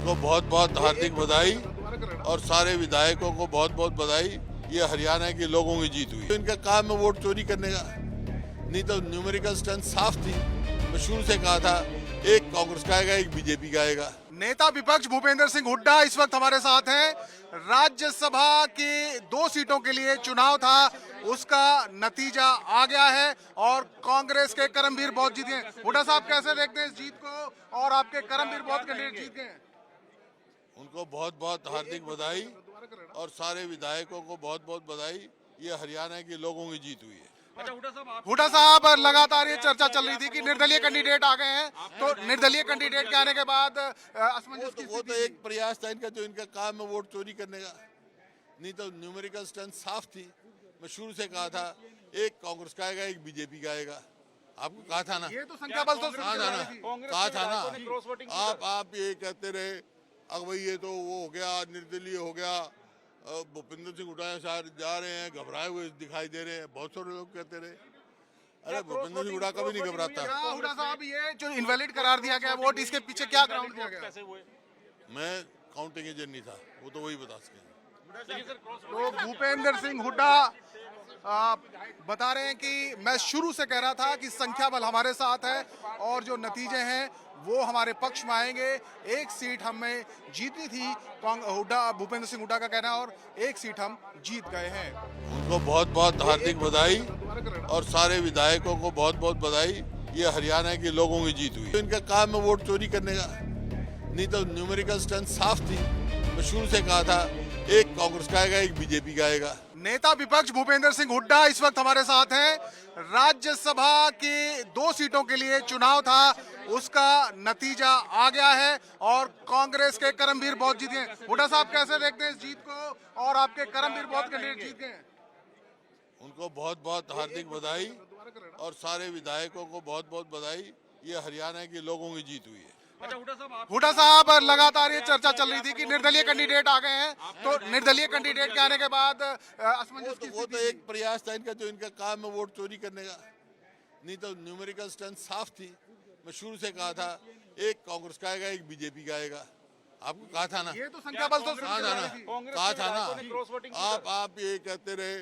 उनको बहुत बहुत हार्दिक बधाई और सारे विधायकों को बहुत बहुत बधाई। ये हरियाणा के लोगों की जीत हुई। इनका काम है वोट चोरी करने का, नहीं तो न्यूमेरिकल स्ट्रेंथ साफ थी। मैं शुरू से कहा था एक कांग्रेस का आएगा, एक बीजेपी का आएगा। नेता विपक्ष भूपेंद्र सिंह हुड्डा इस वक्त हमारे साथ हैं। राज्यसभा की 2 सीटों के लिए चुनाव था, उसका नतीजा आ गया है और कांग्रेस के करमवीर बौद्ध जीत गए। हुड्डा साहब कैसे देखते हैं इस जीत को और आपके करमवीर बौद्ध कैंडिडेट जीत गए? उनको बहुत बहुत हार्दिक बधाई और सारे विधायकों को बहुत बहुत बधाई। ये हरियाणा के लोगों की जीत हुई है। हुड्डा साहब, लगातार ये चर्चा चल रही थी कि निर्दलीय कैंडिडेट आ गए हैं, तो निर्दलीय कैंडिडेट के आने के बाद असमंजस की वो तो एक प्रयास था इनका, जो इनका काम है वोट चोरी करने का, नहीं तो न्यूमेरिकल स्ट्रेंथ साफ थी। मैं शुरू से कहा था एक कांग्रेस का आएगा, एक बीजेपी का आएगा। आपको कहा था ना, ये तो संख्या बल तो कहा था ना आप ये कहते रहे अब भाई ये तो वो हो गया, निर्दलीय हो गया, भूपेंद्र सिंह हुड्डा साहब जा रहे हैं, घबराए हुए दिखाई दे रहे हैं। बहुत सारे लोग कहते रहे, अरे भूपेंद्र सिंह हुड्डा कभी नहीं घबराता। हुड्डा साहब, ये जो इनवैलिड करार दिया गया वोट, इसके पीछे क्या ग्राउंड दिया गया? मैं काउंटिंग एजेंट नहीं था, वो तो वही बता सकें। तो भूपेंद्र सिंह हुड्डा बता रहे हैं कि मैं शुरू से कह रहा था कि संख्या बल हमारे साथ है और जो नतीजे हैं वो हमारे पक्ष में आएंगे। एक सीट हमें जीतनी थी, हुड्डा भूपेंद्र सिंह हुड्डा का कहना, और एक सीट हम जीत गए हैं। उनको बहुत बहुत हार्दिक बधाई और सारे विधायकों को बहुत बहुत बधाई। ये हरियाणा के लोगों की जीत हुई। इनका काम है वोट चोरी करने का, नहीं तो न्यूमेरिकल स्ट्रेंथ साफ थी। मैं शुरू से कहा था एक कांग्रेस का आएगा, एक बीजेपी का आएगा। नेता विपक्ष भूपेंद्र सिंह हुड्डा इस वक्त हमारे साथ हैं। राज्यसभा की 2 सीटों के लिए चुनाव था, उसका नतीजा आ गया है और कांग्रेस के करमवीर बौद्ध जीत गए। हुड्डा साहब कैसे देखते हैं इस जीत को और आपके करमवीर बौद्ध कैंडिडेट जीत गए? उनको बहुत बहुत हार्दिक बधाई और सारे विधायकों को बहुत बहुत बधाई। ये हरियाणा के लोगों की जीत हुई है। हुड्डा साहब, लगातार ये चर्चा चल रही थी कि निर्दलीय कैंडिडेट आ गए हैं, तो निर्दलीय कैंडिडेट के आने के बाद असमंजस की वो तो एक प्रयास था इनका, जो इनका काम है वोट चोरी करने का, नहीं तो न्यूमेरिकल स्ट्रेंथ साफ थी। मैं शुरू से कहा था एक कांग्रेस का आएगा, एक बीजेपी का आएगा। आपको कहा था ना, ये तो संख्या बल तो कहा था ना आप ये कहते रहे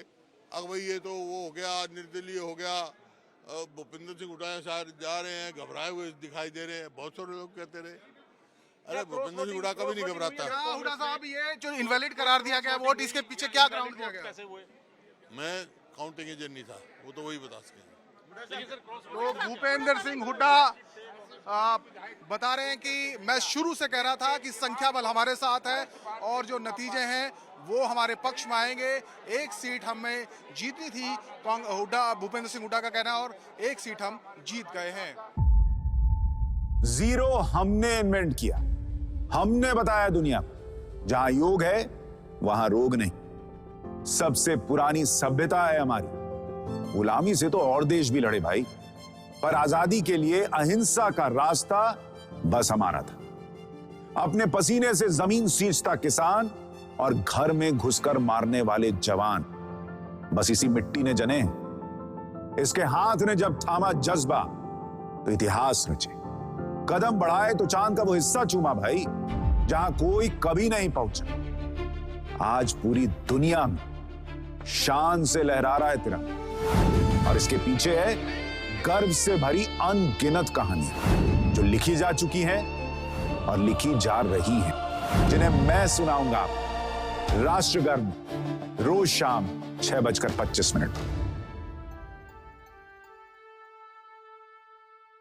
अब भाई ये तो वो हो गया, निर्दलीय हो गया, भूपेंद्र सिंह हुड्डा साहब जा रहे हैं, घबराए हुए दिखाई दे रहे हैं। बहुत सारे लोग कहते रहे, अरे भूपेंद्र सिंह हुड्डा कभी नहीं घबराता। हुड्डा साहब, ये जो इनवैलिड करार दिया गया वोट, इसके पीछे क्या ग्राउंड दिया गया? मैं काउंटिंग एजेंट नहीं था, वो तो वही बता सकें। तो भूपेंद्र सिंह हुड्डा बता रहे हैं कि मैं शुरू से कह रहा था कि संख्या बल हमारे साथ है और जो नतीजे हैं वो हमारे पक्ष में आएंगे। एक सीट हमें जीतनी थी, भूपेंद्र सिंह हुड्डा का कहना, और एक सीट हम जीत गए हैं। जीरो हमने इन्वेंट किया, हमने बताया दुनिया को जहां योग है वहां रोग नहीं। सबसे पुरानी सभ्यता है हमारी। गुलामी से तो और देश भी लड़े भाई, पर आजादी के लिए अहिंसा का रास्ता बस हमारा था। अपने पसीने से जमीन सींचता किसान और घर में घुसकर मारने वाले जवान, बस इसी मिट्टी ने जने। इसके हाथ ने जब थामा जज्बा तो इतिहास रचे। कदम बढ़ाए तो चांद का वो हिस्सा चूमा भाई जहां कोई कभी नहीं पहुंचा। आज पूरी दुनिया में शान से लहरा रहा है तिरंगा, और इसके पीछे है गर्व से भरी अनगिनत कहानियां जो लिखी जा चुकी हैं और लिखी जा रही हैं, जिन्हें मैं सुनाऊंगा राष्ट्रगान रोज शाम 6:25 पर।